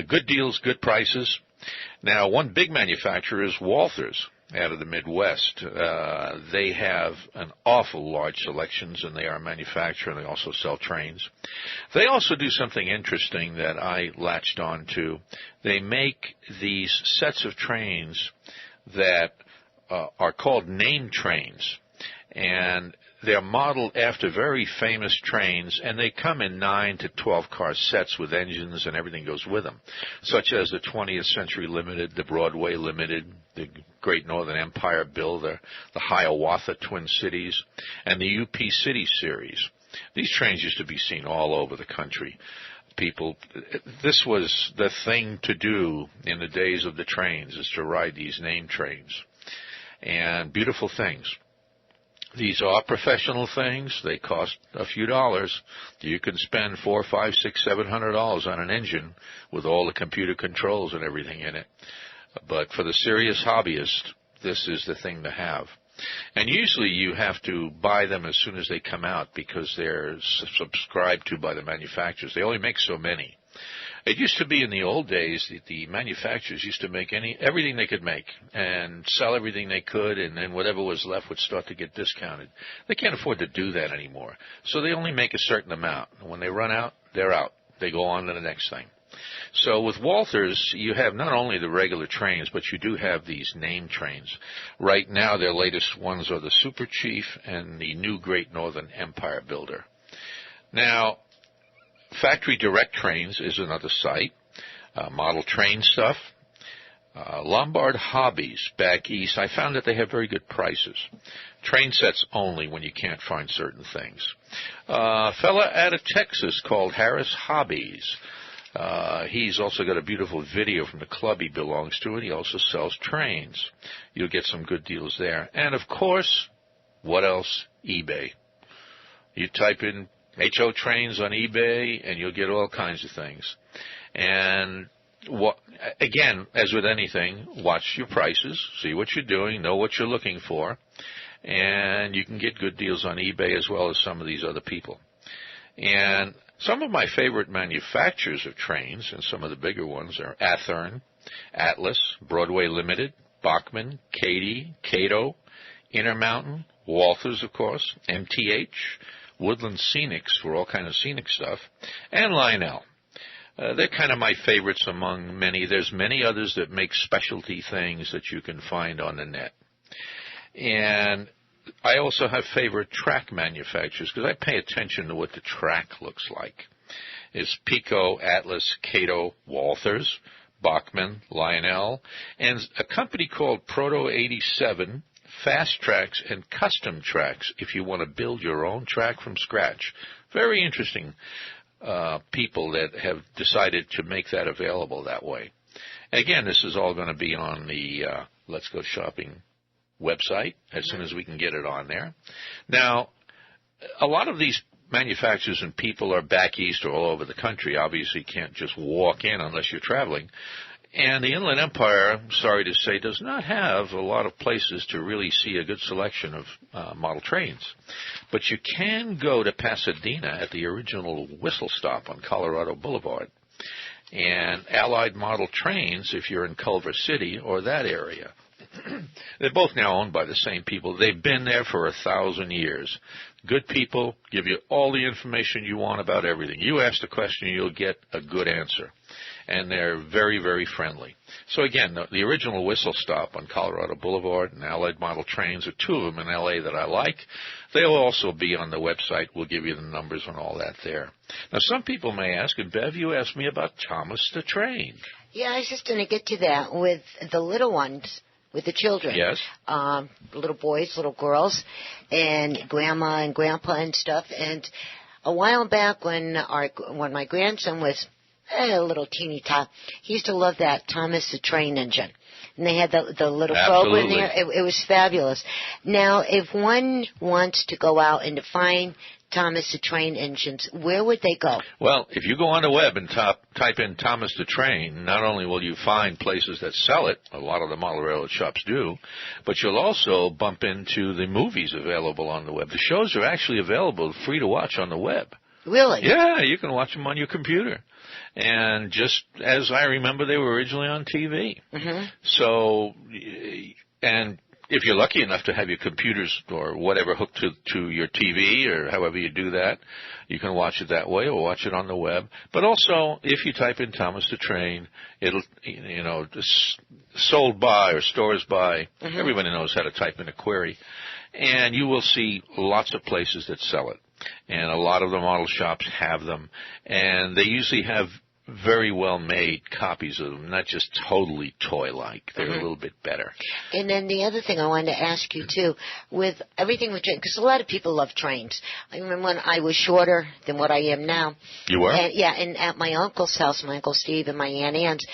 Good deals, good prices. Now, one big manufacturer is Walthers out of the Midwest. They have an awful large selections, and they are a manufacturer, and they also sell trains. They also do something interesting that I latched on to. They make these sets of trains that are called name trains, and they're modeled after very famous trains, and they come in 9 to 12 car sets with engines and everything goes with them, such as the 20th Century Limited, the Broadway Limited, the Great Northern Empire Builder, the Hiawatha Twin Cities, and the UP City Series. These trains used to be seen all over the country. This was the thing to do in the days of the trains, is to ride these name trains. And beautiful things. These are professional things. They cost a few dollars. You can spend $400, $500, $600, $700 on an engine with all the computer controls and everything in it. But for the serious hobbyist, this is the thing to have. And usually you have to buy them as soon as they come out because they're subscribed to by the manufacturers. They only make so many. It used to be in the old days that the manufacturers used to make everything they could make and sell everything they could, and then whatever was left would start to get discounted. They can't afford to do that anymore. So they only make a certain amount. And when they run out, they're out. They go on to the next thing. So with Walthers, you have not only the regular trains, but you do have these name trains. Right now, their latest ones are the Super Chief and the new Great Northern Empire Builder. Now, Factory Direct Trains is another site. Model train stuff. Lombard Hobbies back east. I found that they have very good prices. Train sets only when you can't find certain things. A fella out of Texas called Harris Hobbies. He's also got a beautiful video from the club he belongs to, and he also sells trains. You'll get some good deals there. And, of course, what else? eBay. You type in HO trains on eBay, and you'll get all kinds of things. And, again, as with anything, watch your prices, see what you're doing, know what you're looking for, and you can get good deals on eBay as well as some of these other people. And some of my favorite manufacturers of trains, and some of the bigger ones, are Athearn, Atlas, Broadway Limited, Bachman, Cady, Cato, Intermountain, Walthers, of course, MTH, Woodland Scenics for all kind of scenic stuff, and Lionel. They're kind of my favorites among many. There's many others that make specialty things that you can find on the net. And I also have favorite track manufacturers because I pay attention to what the track looks like. It's Pico, Atlas, Cato, Walthers, Bachman, Lionel, and a company called Proto 87, Fast Tracks and Custom Tracks if you want to build your own track from scratch. Very interesting people that have decided to make that available that way. Again, this is all going to be on the Let's Go Shopping website as soon as we can get it on there. Now, a lot of these manufacturers and people are back east or all over the country. Obviously, you can't just walk in unless you're traveling. And the Inland Empire, sorry to say, does not have a lot of places to really see a good selection of model trains. But you can go to Pasadena at the original Whistle Stop on Colorado Boulevard. And Allied Model Trains, if you're in Culver City or that area. They're both now owned by the same people. They've been there for 1,000 years. Good people, give you all the information you want about everything. You ask the question, you'll get a good answer. And they're very, very friendly. So again, the original Whistle Stop on Colorado Boulevard and Allied Model Trains are two of them in L.A. that I like. They'll also be on the website. We'll give you the numbers and all that there. Now, some people may ask, and Bev, you asked me about Thomas the Train. Yeah, I was just going to get to that with the little ones. With the children. Yes. Little boys, little girls, and grandma and grandpa and stuff. And a while back when my grandson was a little teeny tot, he used to love that Thomas the Train engine. And they had the little probe in there. It was fabulous. Now, if one wants to go out and to find Thomas the Train engines, where would they go? Well, if you go on the web and type in Thomas the Train, not only will you find places that sell it, a lot of the model railroad shops do, but you'll also bump into the movies available on the web. The shows are actually available free to watch on the web. Really? Yeah, you can watch them on your computer. And just as I remember, they were originally on TV. Mm-hmm. So, and if you're lucky enough to have your computers or whatever hooked to your TV or however you do that, you can watch it that way or watch it on the web. But also, if you type in Thomas the Train, it'll, sold by or stores by. Mm-hmm. Everybody knows how to type in a query. And you will see lots of places that sell it. And a lot of the model shops have them. And they usually have very well-made copies of them, not just totally toy-like. They're a little bit better. And then the other thing I wanted to ask you, too, with everything with trains, because a lot of people love trains. I remember when I was shorter than what I am now. You were? And at my uncle's house, my Uncle Steve and my Aunt Ann's,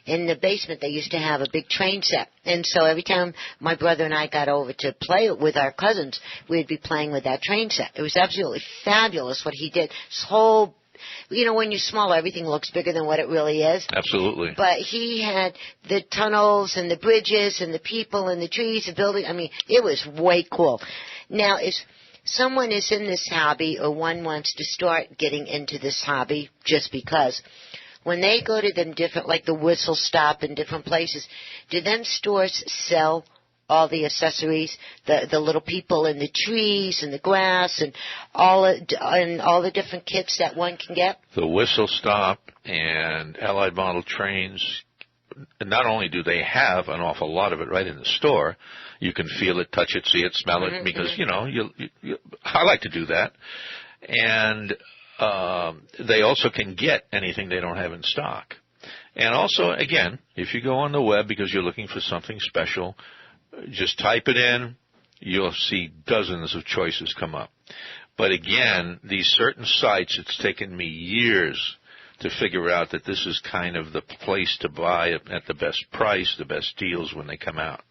in the basement, they used to have a big train set. And so every time my brother and I got over to play with our cousins, we'd be playing with that train set. It was absolutely fabulous what he did. His whole, when you're smaller, everything looks bigger than what it really is. Absolutely. But he had the tunnels and the bridges and the people and the trees, the building. I mean, it was way cool. Now, if someone is in this hobby or one wants to start getting into this hobby just because, when they go to them different, like the Whistle Stop in different places, do them stores sell all the accessories, the little people in the trees and the grass and all the different kits that one can get? The Whistle Stop and Allied Model Trains, not only do they have an awful lot of it right in the store, you can feel it, touch it, see it, smell it, because, I like to do that. And they also can get anything they don't have in stock. And also, again, if you go on the web because you're looking for something special, just type it in. You'll see dozens of choices come up. But again, these certain sites, it's taken me years to figure out that this is kind of the place to buy at the best price, the best deals when they come out.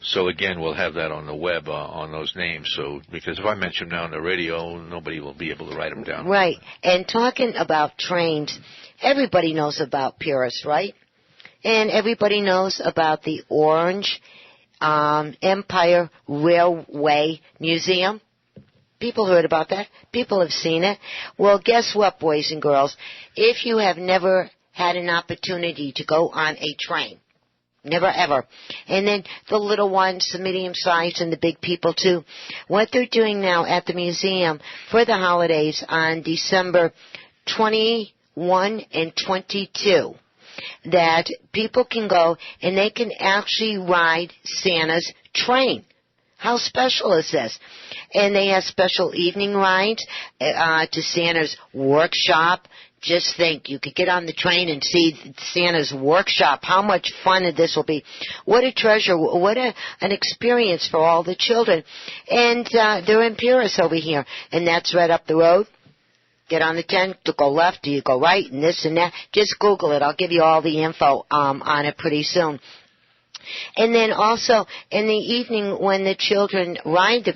So again, we'll have that on the web on those names. So because if I mention them now on the radio, nobody will be able to write them down. Right. And talking about trains, everybody knows about Purist, right? And everybody knows about the Orange Empire Railway Museum. People heard about that. People have seen it. Well, guess what, boys and girls? If you have never had an opportunity to go on a train, never ever, and then the little ones, the medium size, and the big people too, what they're doing now at the museum for the holidays on December 21 and 22, that people can go and they can actually ride Santa's train. How special is this? And they have special evening rides to Santa's workshop. Just think, you could get on the train and see Santa's workshop. How much fun this will be. What a treasure. What an experience for all the children. And they're in Purist over here. And that's right up the road. Get on the 10, to go left, do you go right, and this and that. Just Google it. I'll give you all the info on it pretty soon. And then also in the evening when the children ride the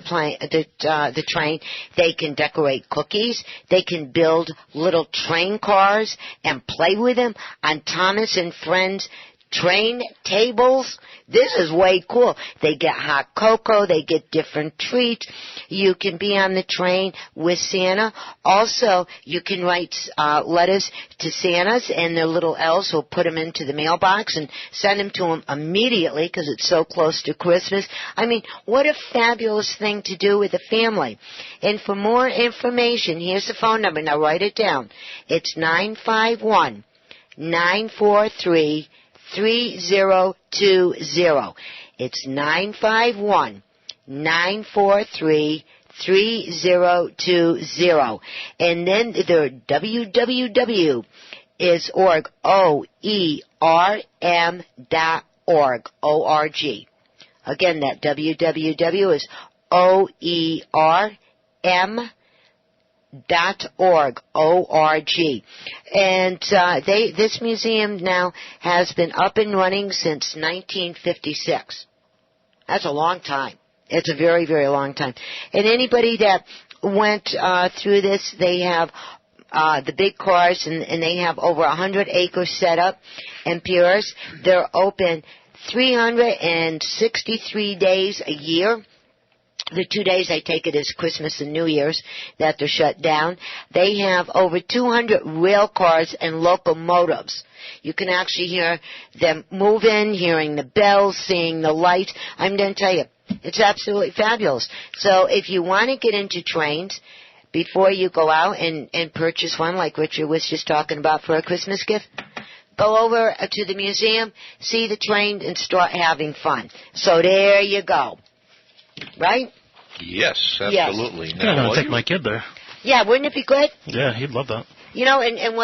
train, they can decorate cookies. They can build little train cars and play with them on Thomas and Friends train tables. This is way cool. They get hot cocoa. They get different treats. You can be on the train with Santa. Also, you can write letters to Santas, and their little elves will put them into the mailbox and send them to them immediately because it's so close to Christmas. I mean, what a fabulous thing to do with a family. And for more information, here's the phone number. Now write it down. It's 951-943-3020. It's 951-943-3020. And then their www is org, OERM.org, O-R-G. Again, that www is OERM.org, O-R-G. And this museum now has been up and running since 1956. That's a long time. It's a very, very long time. And anybody that went through this, they have the big cars, and they have over 100 acres set up in Purist. They're open 363 days a year. the 2 days I take it is Christmas and New Year's that they're shut down. They have over 200 rail cars and locomotives. You can actually hear them moving, hearing the bells, seeing the lights. I'm going to tell you, it's absolutely fabulous. So if you want to get into trains, before you go out and purchase one like Richard was just talking about for a Christmas gift, go over to the museum, see the train, and start having fun. So there you go. Right? Yes, absolutely. Yes. Yeah, I'm going to take my kid there. Yeah, wouldn't it be good? Yeah, he'd love that. You know, and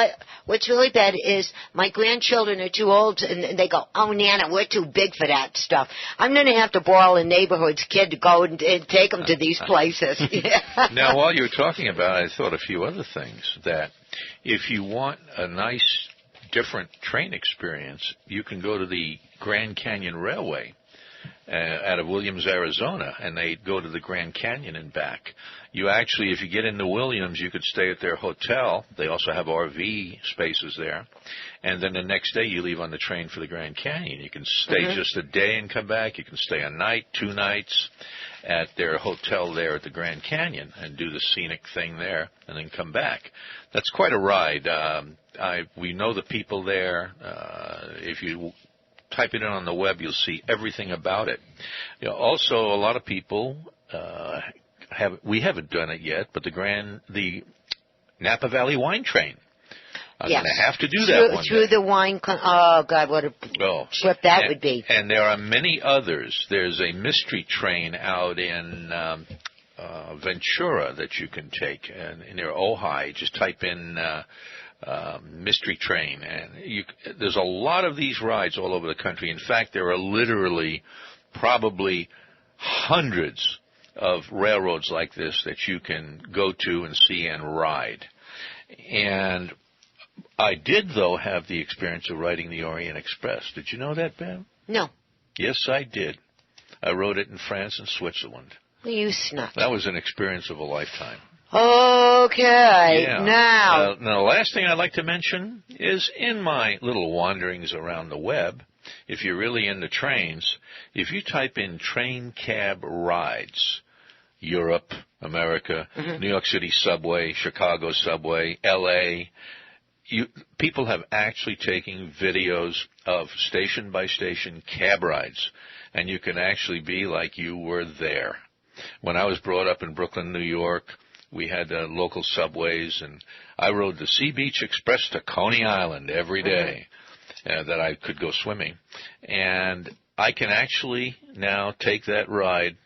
what's really bad is my grandchildren are too old, and they go, oh, Nana, we're too big for that stuff. I'm going to have to borrow a neighborhood's kid to go and take them to these places. Yeah. Now, while you were talking about it, I thought a few other things. That if you want a nice, different train experience, you can go to the Grand Canyon Railway out of Williams, Arizona, and they go to the Grand Canyon and back. You actually, if you get into Williams, you could stay at their hotel. They also have RV spaces there. And then the next day you leave on the train for the Grand Canyon. You can stay just a day and come back. You can stay a night, 2 nights at their hotel there at the Grand Canyon and do the scenic thing there and then come back. That's quite a ride. We know the people there. If you type it in on the web, you'll see everything about it. You know, also, a lot of people we haven't done it yet, but the Napa Valley Wine Train. I'm going to have to do that one through day. the wine. Oh God, what a trip that would be! And there are many others. There's a mystery train out in Ventura that you can take, and near Ojai. Just type in mystery train, and there's a lot of these rides all over the country. In fact, there are literally probably hundreds of railroads like this that you can go to and see and ride. And I did, though, have the experience of riding the Orient Express. Did you know that, Ben? No. Yes, I did. I rode it in France and Switzerland. Well, you snuck. That was an experience of a lifetime. Okay, yeah. Now, the last thing I'd like to mention is in my little wanderings around the web, if you're really into trains, if you type in train cab rides, Europe, America, New York City subway, Chicago subway, L.A., people have actually taken videos of station-by-station cab rides, and you can actually be like you were there. When I was brought up in Brooklyn, New York, we had local subways, and I rode the Sea Beach Express to Coney Island every day that I could go swimming. And I can actually now take that ride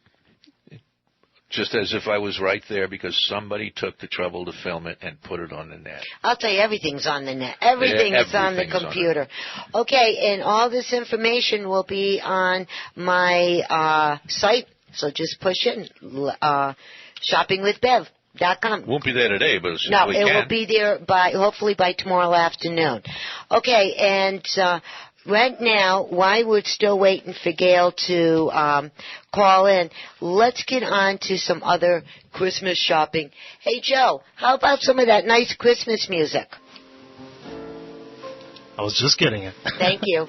just as if I was right there because somebody took the trouble to film it and put it on the net. I'll tell you, everything's on the net. Everything's on the computer. Okay, and all this information will be on my site, so just push it, shoppingwithbev.com. Won't be there today, but it will be there hopefully by tomorrow afternoon. Okay, and right now, while we're still waiting for Gail to call in, let's get on to some other Christmas shopping. Hey, Joe, how about some of that nice Christmas music? I was just getting it. Thank you.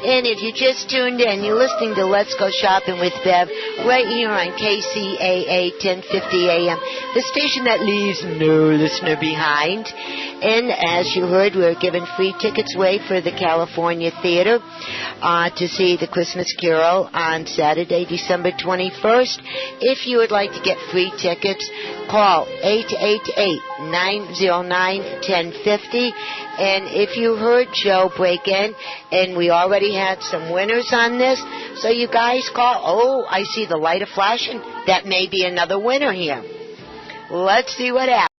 And if you just tuned in, you're listening to Let's Go Shopping with Bev right here on KCAA 1050 AM, the station that leaves no listener behind. And as you heard, we're giving free tickets away for the California Theater to see the Christmas Carol on Saturday, December 21st. If you would like to get free tickets, call 888-909-1050. And if you heard Joe break in, and we already had some winners on this, so you guys call. Oh, I see the light flashing. That may be another winner here. Let's see what happens.